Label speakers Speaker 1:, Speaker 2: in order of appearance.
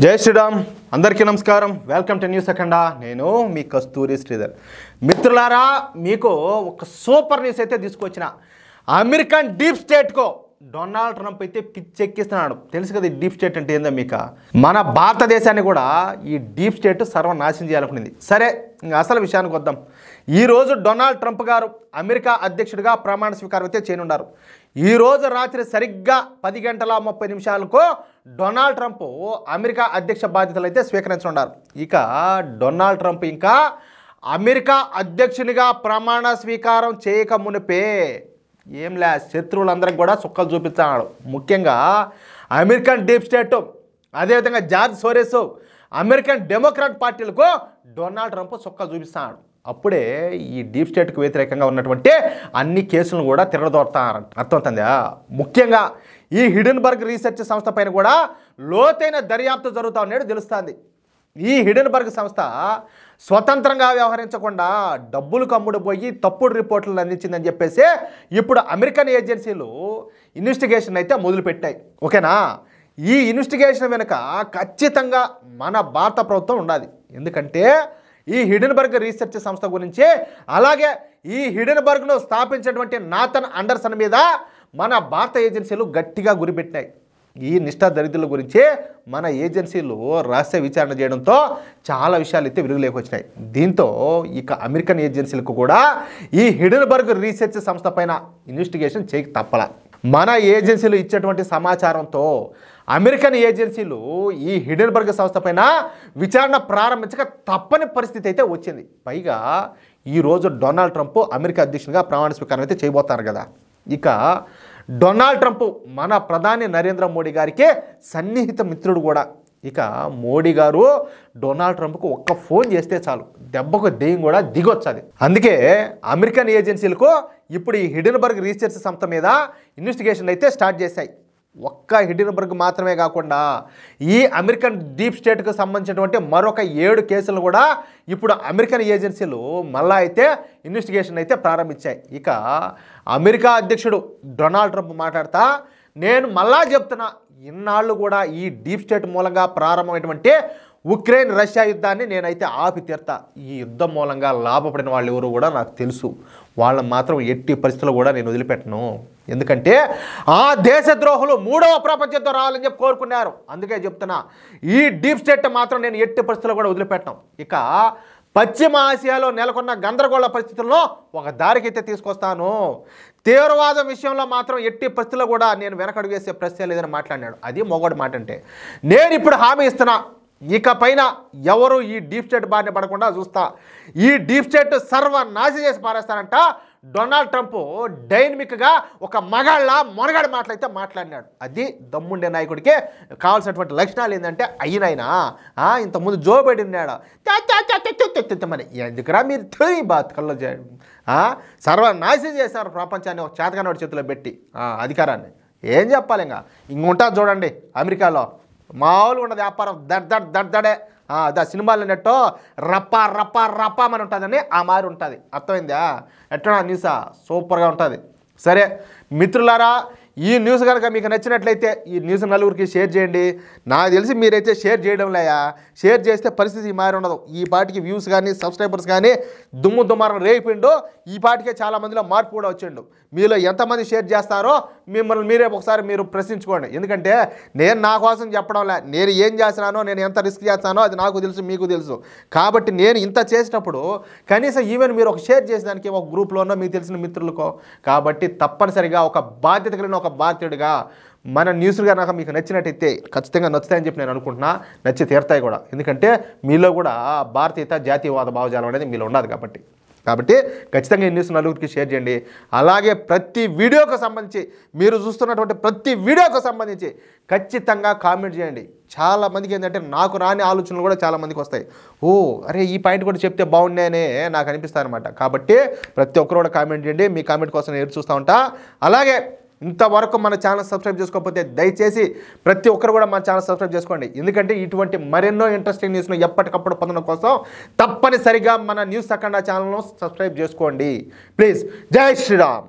Speaker 1: జై శ్రీరామ్ అందరికీ నమస్కారం వెల్కమ్ టు న్యూస్ అఖండా నేను మీ కస్తూరి శ్రీధర్ మిత్రులారా మీకు ఒక సూపర్ న్యూస్ అయితే తీసుకొచ్చిన అమెరికన్ డీప్ స్టేట్ కో డొనాల్డ్ ట్రంప్ అయితే పిచ్చెక్కిస్తున్నాడు తెలుసు కదా ఈ డీప్ స్టేట్ అంటే ఏందో మీకు మన భారతదేశాన్ని కూడా ఈ డీప్ స్టేట్ సర్వనాశనం చేయాలనుకునేది సరే అసలు విషయానికి వద్దాం ఈ రోజు డొనాల్డ్ ట్రంప్ గారు అమెరికా అధ్యక్షుడిగా ప్రమాణ స్వీకారం అయితే చేయనున్నారు ఈ రోజు రాత్రి సరిగ్గా 10:30 డొనాల్డ్ ట్రంప్ అమెరికా అధ్యక్ష బాధ్యతలు అయితే స్వీకరించనున్నారు ఇక డొనాల్డ్ ట్రంప్ ఇంకా అమెరికా అధ్యక్షునిగా ప్రమాణ స్వీకారం చేయక మునిపే ఏంలే శత్రువులందరికీ కూడా సుక్కలు చూపిస్తున్నాడు ముఖ్యంగా అమెరికన్ డీప్ స్టేట్ అదేవిధంగా జార్జ్ సోరెస్ అమెరికన్ డెమోక్రాట్ పార్టీలకు డొనాల్డ్ ట్రంప్ సుక్కలు చూపిస్తున్నాడు అప్పుడే ఈ డీప్ స్టేట్కు వ్యతిరేకంగా ఉన్నటువంటి అన్ని కేసులను కూడా తిరగదోడతారంట అర్థమవుతుందా ముఖ్యంగా ఈ హిడెన్బర్గ్ రీసెర్చ్ సంస్థ పైన కూడా లోతైన దర్యాప్తు జరుగుతూ ఉన్నట్టు తెలుస్తుంది ఈ హిడెన్బర్గ్ సంస్థ స్వతంత్రంగా వ్యవహరించకుండా డబ్బులు కమ్ముడు పోయి తప్పుడు రిపోర్టులను అందించిందని చెప్పేసి ఇప్పుడు అమెరికన్ ఏజెన్సీలు ఇన్వెస్టిగేషన్ అయితే మొదలుపెట్టాయి ఓకేనా ఈ ఇన్వెస్టిగేషన్ వెనుక ఖచ్చితంగా మన భారత ప్రభుత్వం ఉండాలి ఎందుకంటే ఈ హిడెన్బర్గ్ రీసెర్చ్ సంస్థ గురించి అలాగే ఈ హిడెన్బర్గ్ను స్థాపించినటువంటి నాథన్ అండర్సన్ మీద మన భారత ఏజెన్సీలు గట్టిగా గురిపెట్టినాయి ఈ నిష్ఠా దరిద్రుల గురించి మన ఏజెన్సీలు రహస్య విచారణ చేయడంతో చాలా విషయాలు అయితే వెలుగులోకి వచ్చినాయి దీంతో ఇక అమెరికన్ ఏజెన్సీలకు కూడా ఈ హిడెన్బర్గ్ రీసెర్చ్ సంస్థ పైన ఇన్వెస్టిగేషన్ చేయక తప్పల మన ఏజెన్సీలు ఇచ్చేటువంటి సమాచారంతో అమెరికన్ ఏజెన్సీలు ఈ హిడెన్బర్గ్ సంస్థ పైన విచారణ ప్రారంభించక తప్పని పరిస్థితి అయితే వచ్చింది పైగా ఈరోజు డొనాల్డ్ ట్రంప్ అమెరికా అధ్యక్షునిగా ప్రమాణ స్వీకారం అయితే చేయబోతున్నారు కదా ఇక డొనాల్డ్ ట్రంప్ మన ప్రధాని నరేంద్ర మోడీ గారికి సన్నిహిత మిత్రుడు కూడా ఇక మోడీ గారు డొనాల్డ్ ట్రంప్కు ఒక్క ఫోన్ చేస్తే చాలు దెబ్బకు దెయ్యం కూడా దిగొచ్చది అందుకే అమెరికన్ ఏజెన్సీలకు ఇప్పుడు ఈ హిడెన్బర్గ్ రీసెర్చ్ సంస్థ మీద ఇన్వెస్టిగేషన్ అయితే స్టార్ట్ చేశాయి ఒక్క హిడెన్బర్గ్ మాత్రమే కాకుండా ఈ అమెరికన్ డీప్ స్టేట్కు సంబంధించినటువంటి మరొక 7 కేసులు కూడా ఇప్పుడు అమెరికన్ ఏజెన్సీలు మళ్ళా అయితే ఇన్వెస్టిగేషన్ అయితే ప్రారంభించాయి ఇక అమెరికా అధ్యక్షుడు డొనాల్డ్ ట్రంప్ మాట్లాడుతా నేను మళ్ళా చెప్తున్నా ఇన్నాళ్ళు కూడా ఈ డీప్ స్టేట్ మూలంగా ప్రారంభమైనటువంటి ఉక్రెయిన్ రష్యా యుద్ధాన్ని నేనైతే ఆపి తీరుతా ఈ యుద్ధం మూలంగా లాభపడిన వాళ్ళు ఎవరు కూడా నాకు తెలుసు వాళ్ళని మాత్రం ఎట్టి పరిస్థితుల్లో కూడా నేను వదిలిపెట్టను ఎందుకంటే ఆ దేశద్రోహులు 3వ ప్రపంచ యుద్ధం రావాలని చెప్పి కోరుకున్నారు అందుకే చెప్తున్నా ఈ డీప్ స్టేట్ మాత్రం నేను ఎట్టి పరిస్థితుల్లో కూడా వదిలిపెట్టను ఇక పశ్చిమ ఆసియాలో నెలకొన్న గందరగోళ పరిస్థితుల్లో ఒక దారికైతే తీసుకొస్తాను తీవ్రవాదం విషయంలో మాత్రం ఎట్టి పరిస్థితుల్లో కూడా నేను వెనకడుగు వేసే ప్రశ్న లేదని మాట్లాడినాడు అది మొగోడు మాట అంటే నేను ఇప్పుడు హామీ ఇస్తున్నా ఇక పైన ఎవరు ఈ డీప్ స్టేట్ బారిన పడకుండా చూస్తా ఈ డీప్ స్టేట్ సర్వనాశనం చేసి పారేస్తానంట డొనాల్డ్ ట్రంప్ డైనమిక్గా ఒక మగాళ్ళ మొనగాడి మాటలైతే మాట్లాడినాడు అది దమ్ముండే నాయకుడికి కావాల్సినటువంటి లక్షణాలు ఏంటంటే అయినైనా ఇంతకుముందు జో బైడెన్ ఉన్నాడు మరి ఎందుకురా మీరు బాత్ కల్లో సర్వనాశనం చేశారు ప్రపంచాన్ని ఒక చేతగానోడి చేతిలో పెట్టి అధికారాన్ని ఏం చెప్పాలి ఇంకొంటుంది చూడండి అమెరికాలో మామూలుగా ఉండదు వ్యాపారం దడ్డే సినిమాలో నెట్టో రప్పా రప్పా రప్పా అని ఉంటుందని ఆ మారి ఉంటుంది అర్థమైందా ఎట్లా న్యూసా సూపర్గా ఉంటుంది సరే మిత్రులారా ఈ న్యూస్ కనుక మీకు నచ్చినట్లయితే ఈ న్యూస్ నలుగురికి షేర్ చేయండి నాకు తెలిసి మీరైతే షేర్ చేయడం లేయా షేర్ చేస్తే పరిస్థితి మారి ఉండదు ఈ పాటికి వ్యూస్ కానీ సబ్స్క్రైబర్స్ కానీ దుమ్మారం రేపిండు ఈ పాటికే చాలా మందిలో మార్పు కూడా వచ్చిండు మీలో ఎంతమంది షేర్ చేస్తారో మిమ్మల్ని మీరే ఒకసారి మీరు ప్రశ్నించుకోండి ఎందుకంటే నేను నా కోసం చెప్పడం లే నేను ఏం చేస్తున్నానో నేను ఎంత రిస్క్ చేస్తానో అది నాకు తెలుసు మీకు తెలుసు కాబట్టి నేను ఇంత చేసినప్పుడు కనీసం ఈవెన్ మీరు ఒక షేర్ చేసేదానికి ఒక గ్రూప్లోనో మీకు తెలిసిన మిత్రులకో కాబట్టి తప్పనిసరిగా ఒక బాధ్యత కలిగిన ఒక బాధ్యుడిగా మన న్యూస్లు కనుక మీకు నచ్చినట్టయితే ఖచ్చితంగా నచ్చుతాయని చెప్పి నేను అనుకుంటున్నా నచ్చి తీరుతాయి కూడా ఎందుకంటే మీలో కూడా భారతీయత జాతీయవాద భావజాలం అనేది మీలో ఉండదు కాబట్టి ఖచ్చితంగా ఈ న్యూస్ నలుగురికి షేర్ చేయండి అలాగే ప్రతి వీడియోకు సంబంధించి మీరు చూస్తున్నటువంటి ప్రతి వీడియోకు సంబంధించి ఖచ్చితంగా కామెంట్ చేయండి చాలామందికి ఏంటంటే నాకు రాని ఆలోచనలు కూడా చాలామందికి వస్తాయి అరే ఈ పాయింట్ కూడా చెప్తే బాగున్నాయనే నాకు అనిపిస్తాయి అనమాట కాబట్టి ప్రతి ఒక్కరు కూడా కామెంట్ చేయండి మీ కామెంట్ కోసం నేను ఎదురు చూస్తూ ఉంటా అలాగే ఇంతవరకు మన ఛానల్ సబ్స్క్రైబ్ చేసుకోకపోతే దయచేసి ప్రతి ఒక్కరు కూడా మన ఛానల్ సబ్స్క్రైబ్ చేసుకోండి ఎందుకంటే ఇటువంటి మరెన్నో ఇంట్రెస్టింగ్ న్యూస్ను ఎప్పటికప్పుడు పొందడం కోసం తప్పనిసరిగా మన న్యూస్ అఖండా ఛానల్ను సబ్స్క్రైబ్ చేసుకోండి ప్లీజ్ జై శ్రీరామ్